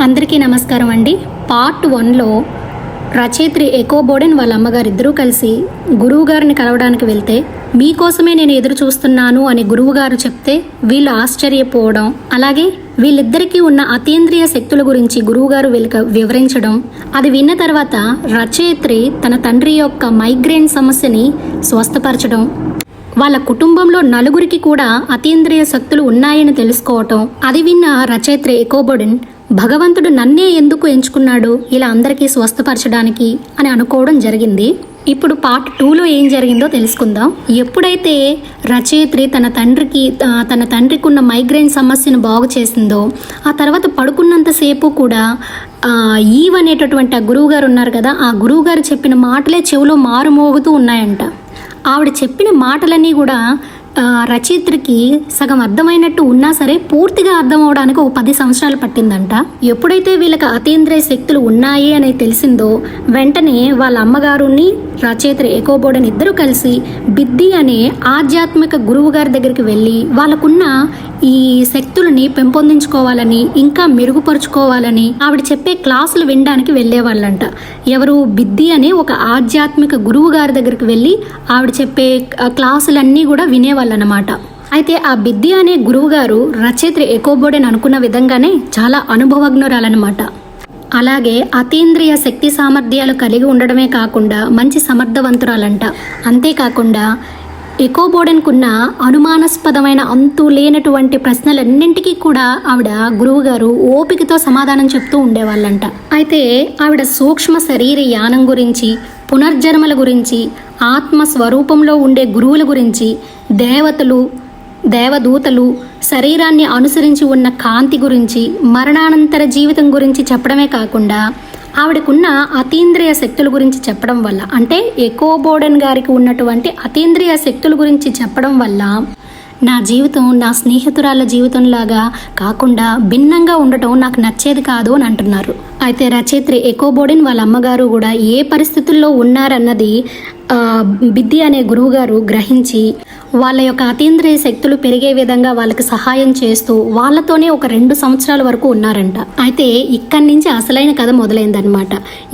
అందరికీ నమస్కారం అండి. పార్ట్ 1లో రచయిత్రి ఎకో బోడెన్ వాళ్ళ అమ్మగారు ఇద్దరూ కలిసి గురువుగారిని కలవడానికి వెళ్తే మీకోసమే నేను ఎదురు చూస్తున్నాను అని గురువుగారు చెప్తే వీళ్ళు ఆశ్చర్యపోవడం, అలాగే వీళ్ళిద్దరికీ ఉన్న అతీంద్రియ శక్తుల గురించి గురువుగారు వీళ్ళకి వివరించడం, అది విన్న తర్వాత రచయిత్రి తన తండ్రి యొక్క మైగ్రేన్ సమస్యని స్వస్థపరచడం, వాళ్ళ కుటుంబంలో నలుగురికి కూడా అతీంద్రియ శక్తులు ఉన్నాయని తెలుసుకోవటం, అది విన్న రచయిత్రి ఎకో బోడెన్ భగవంతుడు నన్నే ఎందుకు ఎంచుకున్నాడు ఇలా అందరికీ స్వస్థపరచడానికి అని అనుకోవడం జరిగింది. ఇప్పుడు పార్ట్ 2లో ఏం జరిగిందో తెలుసుకుందాం. ఎప్పుడైతే రచయిత్రి తన తండ్రికి ఉన్న మైగ్రేన్ సమస్యను బాగు చేసిందో ఆ తర్వాత పడుకున్నంతసేపు కూడా ఈవ్ అనేటటువంటి ఆ గురువుగారు ఉన్నారు కదా, ఆ గురువుగారు చెప్పిన మాటలే చెవిలో మారుమోగుతూ ఉన్నాయంట. ఆవిడ చెప్పిన మాటలన్నీ కూడా రచయిత్రికి సగం అర్థమైనట్టు ఉన్నా సరే పూర్తిగా అర్థం అవడానికి ఒక 10 సంవత్సరాలు పట్టిందంట. ఎప్పుడైతే వీళ్ళకి అతీంద్రియ శక్తులు ఉన్నాయి అని తెలిసిందో వెంటనే వాళ్ళ అమ్మగారుని రచయిత్రి ఎకో బోడెన్ ఇద్దరు కలిసి బిద్ది అనే ఆధ్యాత్మిక గురువు గారి దగ్గరికి వెళ్ళి వాళ్ళకున్న ఈ శక్తులని పెంపొందించుకోవాలని ఇంకా మెరుగుపరుచుకోవాలని ఆవిడ చెప్పే క్లాసులు వినడానికి వెళ్ళేవాళ్ళంట. ఎవరు? బిద్ది అనే ఒక ఆధ్యాత్మిక గురువు గారి దగ్గరికి వెళ్ళి ఆవిడ చెప్పే క్లాసులన్నీ కూడా వినేవాళ్ళనమాట. అయితే ఆ బిద్ది అనే గురువు గారు రచయిత్రి ఎకో బోడెన్ అనుకున్న విధంగానే చాలా అనుభవజ్ఞురాలన్నమాట. అలాగే అతీంద్రియ శక్తి సామర్థ్యాలు కలిగి ఉండడమే కాకుండా మంచి సమర్థవంతురాలంట. అంతేకాకుండా ఎకో బోడెన్కున్న అనుమానాస్పదమైన అంతు లేనటువంటి ప్రశ్నలన్నింటికీ కూడా ఆవిడ గురువుగారు ఓపికతో సమాధానం చెప్తూ ఉండేవాళ్ళంట. అయితే ఆవిడ సూక్ష్మ శరీర యానం గురించి, పునర్జన్మల గురించి, ఆత్మస్వరూపంలో ఉండే గురువుల గురించి, దేవదూతలు, శరీరాన్ని అనుసరించి ఉన్న కాంతి గురించి, మరణానంతర జీవితం గురించి చెప్పడమే కాకుండా ఆవిడకున్న అతీంద్రియ శక్తుల గురించి చెప్పడం వల్ల, అంటే ఎకో బోడెన్ గారికి ఉన్నటువంటి అతీంద్రియ శక్తుల గురించి చెప్పడం వల్ల నా జీవితం నా స్నేహితురాళ్ళ జీవితంలాగా కాకుండా భిన్నంగా ఉండటం నాకు నచ్చేది కాదు అని అంటున్నారు. అయితే రచయిత్రి ఎకో బోడెన్ వాళ్ళ అమ్మగారు కూడా ఏ పరిస్థితుల్లో ఉన్నారన్నది బిద్ది అనే గురువుగారు గ్రహించి వాళ్ళ యొక్క అతీంద్రియ శక్తులు పెరిగే విధంగా వాళ్ళకి సహాయం చేస్తూ వాళ్ళతోనే ఒక 2 సంవత్సరాల వరకు ఉన్నారంట. అయితే ఇక్కడి నుంచి అసలైన కథ మొదలైందనమాట.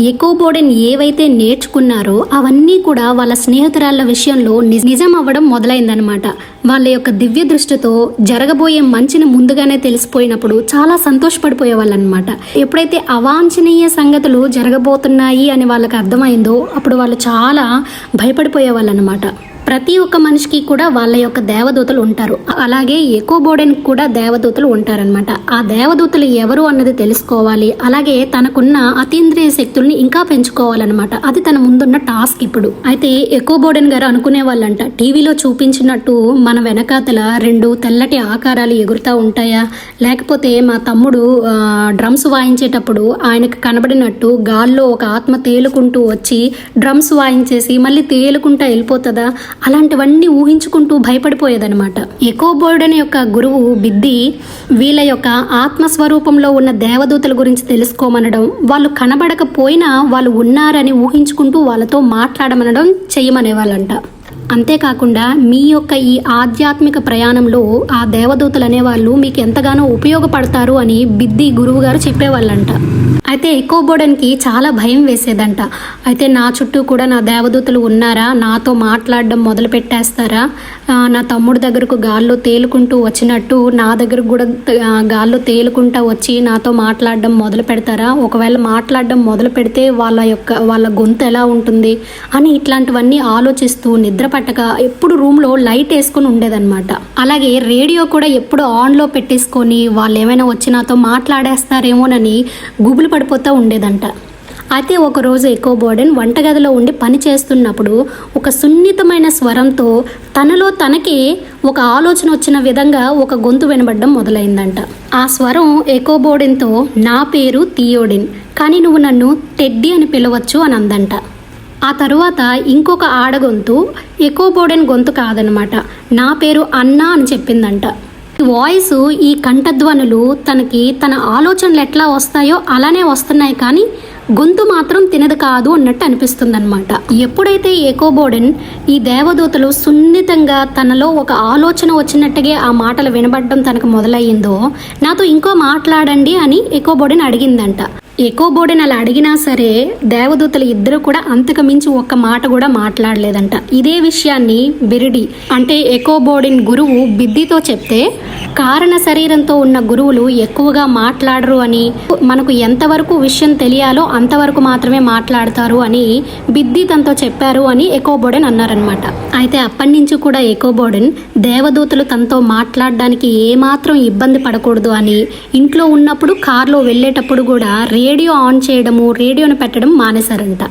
ఎకో బోడెన్ ఏవైతే నేర్చుకున్నారో అవన్నీ కూడా వాళ్ళ స్నేహితురాళ్ళ విషయంలో నిజం అవ్వడం మొదలైందనమాట. వాళ్ళ యొక్క దివ్య దృష్టితో జరగబోయే మంచిని ముందుగానే తెలిసిపోయినప్పుడు చాలా సంతోషపడిపోయే వాళ్ళనమాట. ఎప్పుడైతే అవాంఛనీయ సంగతులు జరగబోతున్నాయి అని వాళ్ళకి అర్థమైందో అప్పుడు వాళ్ళు చాలా భయపడిపోయే వాళ్ళనమాట. ప్రతి ఒక్క మనిషికి కూడా వాళ్ళ యొక్క దేవదూతలు ఉంటారు. అలాగే ఎకో బోడెన్ కూడా దేవదూతలు ఉంటారనమాట. ఆ దేవదూతలు ఎవరు అన్నది తెలుసుకోవాలి. అలాగే తనకున్న అతీంద్రియ శక్తుల్ని ఇంకా పెంచుకోవాలన్నమాట. అది తన ముందున్న టాస్క్ ఇప్పుడు. అయితే ఎకో బోడెన్ గారు అనుకునే వాళ్ళంట, టీవీలో చూపించినట్టు మన వెనకాతల 2 తెల్లటి ఆకారాలు ఎగురుతూ ఉంటాయా, లేకపోతే మా తమ్ముడు డ్రమ్స్ వాయించేటప్పుడు ఆయనకు కనబడినట్టు గాల్లో ఒక ఆత్మ తేలుకుంటూ వచ్చి డ్రమ్స్ వాయించేసి మళ్ళీ తేలుకుంటా వెళ్ళిపోతుందా, అలాంటివన్నీ ఊహించుకుంటూ భయపడిపోయేదనమాట. ఎకో బోడెన్ యొక్క గురువు బిద్ది వీళ్ళ యొక్క ఆత్మస్వరూపంలో ఉన్న దేవదూతల గురించి తెలుసుకోమనడం, వాళ్ళు కనబడకపోయినా వాళ్ళు ఉన్నారని ఊహించుకుంటూ వాళ్ళతో మాట్లాడమనడం చేయమనేవాళ్ళంట. అంతేకాకుండా మీ యొక్క ఈ ఆధ్యాత్మిక ప్రయాణంలో ఆ దేవదూతలు అనేవాళ్ళు మీకు ఎంతగానో ఉపయోగపడతారు అని బిద్ది గురువు గారు చెప్పేవాళ్ళంట. అయితే ఎకో బోడెన్కి చాలా భయం వేసేదంట. అయితే నా చుట్టూ కూడా నా దేవదూతలు ఉన్నారా, నాతో మాట్లాడడం మొదలు పెట్టేస్తారా, నా తమ్ముడు దగ్గరకు గాల్లో తేలుకుంటూ వచ్చినట్టు నా దగ్గరకు కూడా గాల్లో తేలుకుంటూ వచ్చి నాతో మాట్లాడడం మొదలు పెడతారా, ఒకవేళ మాట్లాడడం మొదలు పెడితే వాళ్ళ గొంతు ఎలా ఉంటుంది అని ఇట్లాంటివన్నీ ఆలోచిస్తూ నిద్ర పట్టక ఎప్పుడు రూమ్లో లైట్ వేసుకొని ఉండేదన్నమాట. అలాగే రేడియో కూడా ఎప్పుడు ఆన్లో పెట్టేసుకొని వాళ్ళు ఏమైనా వచ్చి నాతో మాట్లాడేస్తారేమోనని గుబులు పడిపోతూ ఉండేదంట. అయితే ఒకరోజు ఎకో బోడెన్ వంటగదిలో ఉండి పని చేస్తున్నప్పుడు ఒక సున్నితమైన స్వరంతో తనలో తనకే ఒక ఆలోచన వచ్చిన విధంగా ఒక గొంతు వినబడడం మొదలైందంట. ఆ స్వరం ఎకో బోడెన్తో, నా పేరు థియోడిన్, కానీ నువ్వు నన్ను టెడ్డీ అని పిలవచ్చు అని అందంట. ఆ తరువాత ఇంకొక ఆడగొంతు ఎకో బోడెన్ గొంతు కాదనమాట, నా పేరు అన్నా అని చెప్పిందంట. వాయిస్, ఈ కంఠధ్వనులు తన ఆలోచనలు ఎట్లా వస్తాయో అలానే వస్తున్నాయి, కానీ గొంతు మాత్రం తినదు కాదు అన్నట్టు అనిపిస్తుంది అనమాట. ఎప్పుడైతే ఎకోబోడెన్ ఈ దేవదూతలు సున్నితంగా తనలో ఒక ఆలోచన వచ్చినట్టుగా ఆ మాటలు వినబడడం తనకు మొదలయ్యిందో, నాతో ఇంకో మాట్లాడండి అని ఎకోబోడెన్ అడిగిందంట. ఎకోబోడెన్ అలా అడిగినా సరే దేవదూతలు ఇద్దరు కూడా అంతకు మించి ఒక్క మాట కూడా మాట్లాడలేదంట. ఇదే విషయాన్ని బిరిడి అంటే ఎకోబోడెన్ గురువు బిద్దితో చెప్తే, కారణ శరీరంతో ఉన్న గురువులు ఎక్కువగా మాట్లాడరు అని, మనకు ఎంతవరకు విషయం తెలియాలో అంతవరకు మాత్రమే మాట్లాడతారు అని బిద్ది తనతో చెప్పారు అని ఎకోబోడెన్ అన్నారనమాట. అయితే అప్పటి నుంచి కూడా ఎకోబోడెన్ దేవదూతలు తనతో మాట్లాడడానికి ఏమాత్రం ఇబ్బంది పడకూడదు అని, ఇంట్లో ఉన్నప్పుడు కార్లో వెళ్ళేటప్పుడు కూడా రేడియో ఆన్ చేయడము, రేడియోను పెట్టడం మానేశారంట.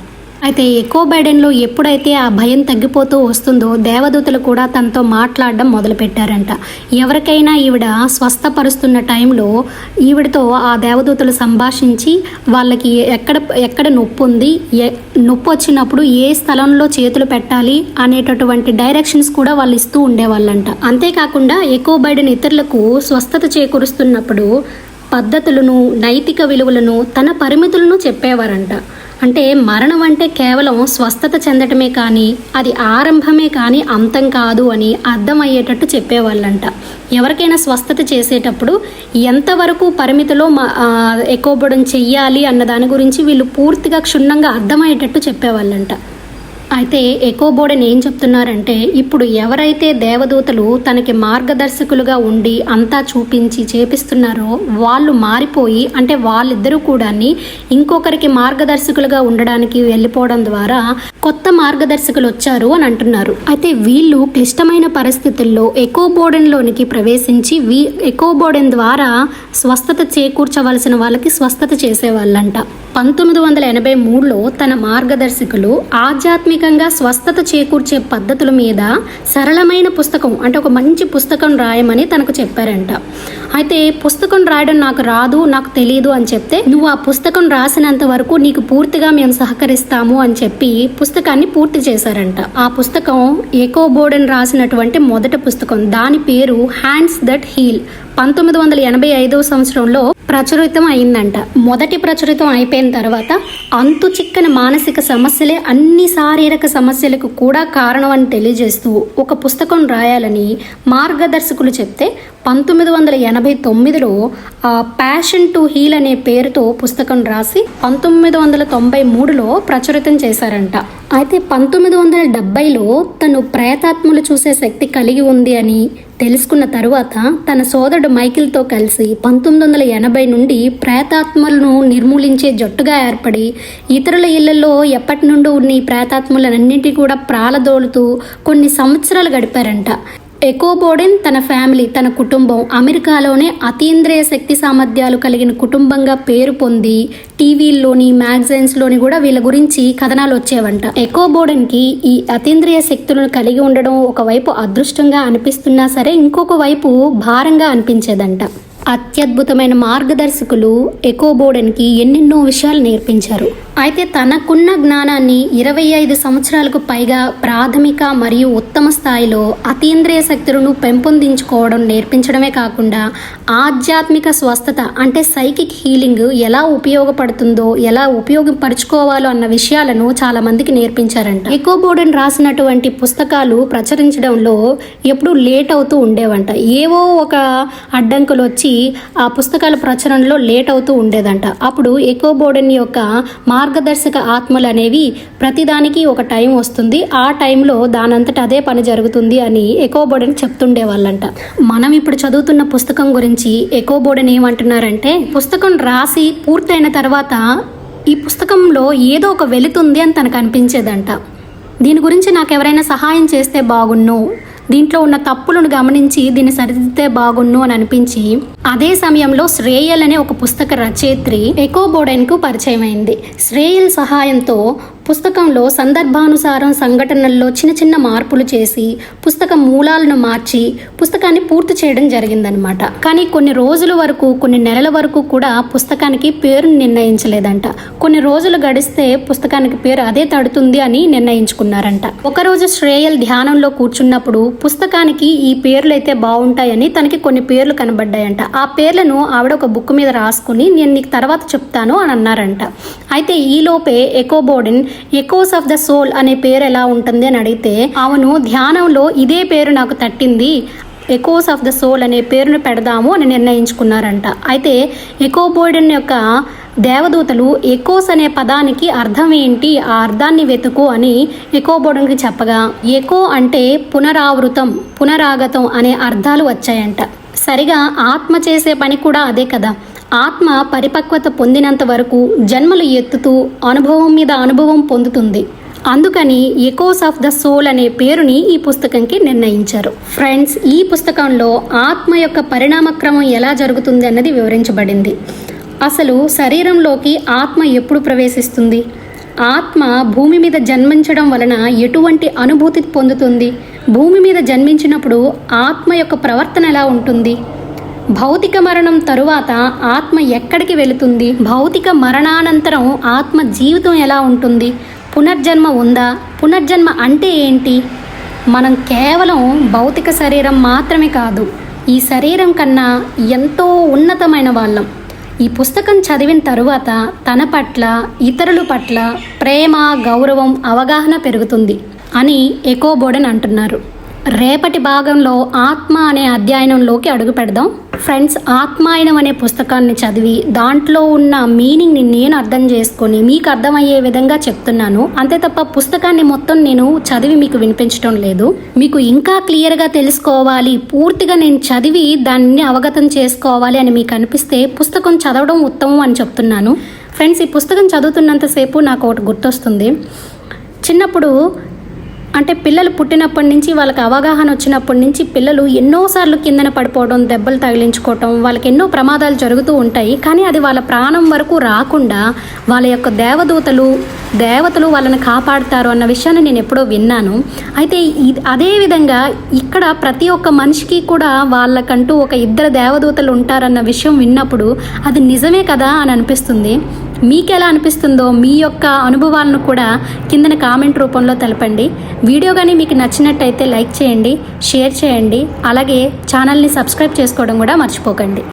అయితే ఎకోబోడెన్లో ఎప్పుడైతే ఆ భయం తగ్గిపోతూ వస్తుందో దేవదూతలు కూడా తనతో మాట్లాడడం మొదలుపెట్టారంట. ఎవరికైనా ఈవిడ స్వస్థపరుస్తున్న టైంలో ఈవిడతో ఆ దేవదూతలు సంభాషించి వాళ్ళకి ఎక్కడ నొప్పి ఉంది, నొప్పి వచ్చినప్పుడు ఏ స్థలంలో చేతులు పెట్టాలి అనేటటువంటి డైరెక్షన్స్ కూడా వాళ్ళు ఇస్తూ ఉండేవాళ్ళంట. అంతేకాకుండా ఎకోబోడెన్ ఇతరులకు స్వస్థత చేకూరుస్తున్నప్పుడు పద్ధతులను, నైతిక విలువలను, తన పరిమితులను చెప్పేవారంట. అంటే మరణం అంటే కేవలం స్వస్థత చెందటమే కానీ అది ఆరంభమే కానీ అంతం కాదు అని అర్థమయ్యేటట్టు చెప్పేవాళ్ళంట. ఎవరికైనా స్వస్థత చేసేటప్పుడు ఎంతవరకు పరిమితిలో ఎకోబోడెన్ చెయ్యాలి అన్న దాని గురించి వీళ్ళు పూర్తిగా క్షుణ్ణంగా అర్థమయ్యేటట్టు చెప్పేవాళ్ళంట. అయితే ఎకోబోడెన్ ఏం చెప్తున్నారంటే, ఇప్పుడు ఎవరైతే దేవదూతలు తనకి మార్గదర్శకులుగా ఉండి అంతా చూపించి చేపిస్తున్నారో వాళ్ళు మారిపోయి, అంటే వాళ్ళిద్దరూ కూడా ఇంకొకరికి మార్గదర్శకులుగా ఉండడానికి వెళ్ళిపోవడం ద్వారా కొత్త మార్గదర్శకులు వచ్చారు అని అంటున్నారు. అయితే వీళ్ళు క్లిష్టమైన పరిస్థితుల్లో ఎకోబోడెన్లోనికి ప్రవేశించి ఎకోబోడెన్ ద్వారా స్వస్థత చేకూర్చవలసిన వాళ్ళకి స్వస్థత చేసేవాళ్ళంట. 1983లో తన మార్గదర్శకులు ఆధ్యాత్మికంగా స్వస్థత చేకూర్చే పద్ధతుల మీద సరళమైన పుస్తకం, అంటే ఒక మంచి పుస్తకం రాయమని తనకు చెప్పారంట. అయితే పుస్తకం రాయడం నాకు రాదు, నాకు తెలియదు అని చెప్తే, నువ్వు ఆ పుస్తకం రాసినంత వరకు నీకు పూర్తిగా మేము సహకరిస్తాము అని చెప్పి పుస్తకాన్ని పూర్తి చేశారంట. ఆ పుస్తకం ఎకోబోడెన్ రాసినటువంటి మొదటి పుస్తకం. దాని పేరు హ్యాండ్స్ దట్ హీల్. 1985 సంవత్సరంలో ప్రచురితం అయిందంట. మొదటి ప్రచురితం అయిపోయిన తర్వాత అంతు చిక్కని మానసిక సమస్యలే అన్ని శారీరక సమస్యలకు కూడా కారణం అని తెలియజేస్తూ ఒక పుస్తకం రాయాలని మార్గదర్శకులు చెప్తే 1989లో ప్యాషన్ టు హీల్ అనే పేరుతో పుస్తకం రాసి 1993లో ప్రచురితం చేశారంట. అయితే 1970లో తను ప్రేతాత్మలు చూసే శక్తి కలిగి ఉంది అని తెలుసుకున్న తరువాత తన సోదరుడు మైకిల్తో కలిసి 1980 నుండి ప్రేతాత్మలను నిర్మూలించే జట్టుగా ఏర్పడి ఇతరుల ఇళ్లలో ఎప్పటి నుండి ఉన్న ఈ ప్రేతాత్మలన్నింటినీ కూడా ప్రాలదోలుతూ కొన్ని సంవత్సరాలు గడిపారంట. ఎకోబోడెన్ తన ఫ్యామిలీ, తన కుటుంబం అమెరికాలోనే అతీంద్రియ శక్తి సామర్థ్యాలు కలిగిన కుటుంబంగా పేరు పొంది టీవీల్లోని, మ్యాగజైన్స్లోని కూడా వీళ్ళ గురించి కథనాలు వచ్చేవంట. ఎకోబోడెన్కి ఈ అతీంద్రియ శక్తులను కలిగి ఉండడం ఒకవైపు అదృష్టంగా అనిపిస్తున్నా సరే ఇంకొక వైపు భారంగా అనిపించేదంట. అత్యద్భుతమైన మార్గదర్శకులు ఎకోబోడెన్కి ఎన్నెన్నో విషయాలు నేర్పించారు. అయితే తనకున్న జ్ఞానాన్ని 25 సంవత్సరాలకు పైగా ప్రాథమిక మరియు ఉత్తమ స్థాయిలో అతీంద్రియ శక్తులను పెంపొందించుకోవడం నేర్పించడమే కాకుండా ఆధ్యాత్మిక స్వస్థత అంటే సైకిక్ హీలింగ్ ఎలా ఉపయోగపడుతుందో, ఎలా ఉపయోగపరుచుకోవాలో అన్న విషయాలను చాలా మందికి నేర్పించారంట. ఎకోబోడెన్ రాసినటువంటి పుస్తకాలు ప్రచురించడంలో ఎప్పుడూ లేట్ అవుతూ ఉండేవంట. ఏవో ఒక అడ్డంకులు వచ్చి ఆ పుస్తకాల ప్రచురణలో లేట్ అవుతూ ఉండేదంట. అప్పుడు ఎకోబోడెన్ యొక్క మార్గదర్శక ఆత్మలు అనేవి ప్రతిదానికి ఒక టైం వస్తుంది, ఆ టైంలో దానంతట అదే పని జరుగుతుంది అని ఎకోబోడెన్ చెప్తుండేవాళ్ళంట. మనం ఇప్పుడు చదువుతున్న పుస్తకం గురించి ఎకోబోడెన్ ఏమంటున్నారంటే, పుస్తకం రాసి పూర్తయిన తర్వాత ఈ పుస్తకంలో ఏదో ఒక వెలుతుంది అని తనకు అనిపించేదంట. దీని గురించి నాకు ఎవరైనా సహాయం చేస్తే బాగున్ను, దీంట్లో ఉన్న తప్పులను గమనించి దీన్ని సరిదిద్దితే బాగున్ను అని అనిపించి అదే సమయంలో శ్రేయల్ అనే ఒక పుస్తక రచయిత్రి ఎకోబోడెన్కు పరిచయం అయింది. శ్రేయల్ సహాయంతో పుస్తకంలో సందర్భానుసారం సంఘటనల్లో చిన్న చిన్న మార్పులు చేసి పుస్తకం మూలాలను మార్చి పుస్తకాన్ని పూర్తి చేయడం జరిగిందనమాట. కానీ కొన్ని రోజుల వరకు, కొన్ని నెలల వరకు కూడా పుస్తకానికి పేరును నిర్ణయించలేదంట. కొన్ని రోజులు గడిస్తే పుస్తకానికి పేరు అదే తడుతుంది అని నిర్ణయించుకున్నారంట. ఒకరోజు శ్రేయల్ ధ్యానంలో కూర్చున్నప్పుడు పుస్తకానికి ఈ పేర్లు అయితే బాగుంటాయని తనకి కొన్ని పేర్లు కనబడ్డాయంట. ఆ పేర్లను ఆవిడ ఒక బుక్ మీద రాసుకుని నేను నీకు తర్వాత చెప్తాను అని అన్నారంట. అయితే ఈలోపే ఎకోబోడెన్ ఎకోస్ ఆఫ్ ద సోల్ అనే పేరు ఎలా ఉంటుంది అని అడిగితే, అవును ధ్యానంలో ఇదే పేరు నాకు తట్టింది, ఎకోస్ ఆఫ్ ద సోల్ అనే పేరును పెడదాము అని నిర్ణయించుకున్నారంట. అయితే ఎకోబోడెన్ యొక్క దేవదూతలు ఎకోస్ అనే పదానికి అర్థం ఏంటి, ఆ అర్థాన్ని వెతుకు అని ఎకోబోడెన్కి చెప్పగా, ఎకో అంటే పునరావృతం, పునరాగతం అనే అర్థాలు వచ్చాయంట. సరిగా ఆత్మ చేసే పని కూడా అదే కదా. ఆత్మ పరిపక్వత పొందినంత వరకు జన్మలు ఎత్తుతూ అనుభవం మీద అనుభవం పొందుతుంది. అందుకని ఎకోస్ ఆఫ్ ద సోల్ అనే పేరుని ఈ పుస్తకంకి నిర్ణయించారు. ఫ్రెండ్స్, ఈ పుస్తకంలో ఆత్మ యొక్క పరిణామక్రమం ఎలా జరుగుతుంది అన్నది వివరించబడింది. అసలు శరీరంలోకి ఆత్మ ఎప్పుడు ప్రవేశిస్తుంది, ఆత్మ భూమి మీద జన్మించడం వలన ఎటువంటి అనుభూతి పొందుతుంది, భూమి మీద జన్మించినప్పుడు ఆత్మ యొక్క ప్రవర్తన ఎలా ఉంటుంది, భౌతిక మరణం తరువాత ఆత్మ ఎక్కడికి వెళుతుంది, భౌతిక మరణానంతరం ఆత్మ జీవితం ఎలా ఉంటుంది, పునర్జన్మ ఉందా, పునర్జన్మ అంటే ఏంటి, మనం కేవలం భౌతిక శరీరం మాత్రమే కాదు, ఈ శరీరం కన్నా ఎంతో ఉన్నతమైన వాళ్ళం. ఈ పుస్తకం చదివిన తరువాత తన పట్ల, ఇతరుల పట్ల ప్రేమ, గౌరవం, అవగాహన పెరుగుతుంది అని ఎకోబోడెన్ అంటున్నారు. రేపటి భాగంలో ఆత్మ అనే అధ్యయనంలోకి అడుగు పెడదాం. ఫ్రెండ్స్, ఆత్మాయనం అనే పుస్తకాన్ని చదివి దాంట్లో ఉన్న మీనింగ్ని నేను అర్థం చేసుకొని మీకు అర్థమయ్యే విధంగా చెప్తున్నాను. అంతే తప్ప పుస్తకాన్ని మొత్తం నేను చదివి మీకు వినిపించడం లేదు. మీకు ఇంకా క్లియర్గా తెలుసుకోవాలి, పూర్తిగా నేను చదివి దాన్ని అవగతం చేసుకోవాలి అని మీకు అనిపిస్తే పుస్తకం చదవడం ఉత్తమం అని చెప్తున్నాను. ఫ్రెండ్స్, ఈ పుస్తకం చదువుతున్నంతసేపు నాకు ఒకటి గుర్తొస్తుంది. చిన్నప్పుడు అంటే పిల్లలు పుట్టినప్పటి నుంచి వాళ్ళకి అవగాహన వచ్చినప్పటి నుంచి పిల్లలు ఎన్నోసార్లు కిందన పడిపోవడం, దెబ్బలు తగిలించుకోవటం, వాళ్ళకి ఎన్నో ప్రమాదాలు జరుగుతూ ఉంటాయి. కానీ అది వాళ్ళ ప్రాణం వరకు రాకుండా వాళ్ళ యొక్క దేవతలు వాళ్ళని కాపాడుతారు అన్న విషయాన్ని నేను ఎప్పుడో విన్నాను. అయితే అదేవిధంగా ఇక్కడ ప్రతి ఒక్క మనిషికి కూడా వాళ్ళకంటూ ఒక ఇద్దరు దేవదూతలు ఉంటారన్న విషయం విన్నప్పుడు అది నిజమే కదా అని అనిపిస్తుంది. మీకు ఎలా అనిపిస్తుందో మీ యొక్క అనుభవాలను కూడా కిందన కామెంట్ రూపంలో తెలపండి. వీడియో కానీ మీకు నచ్చినట్టయితే లైక్ చేయండి, షేర్ చేయండి, అలాగే ఛానల్ని సబ్స్క్రైబ్ చేసుకోవడం కూడా మర్చిపోకండి.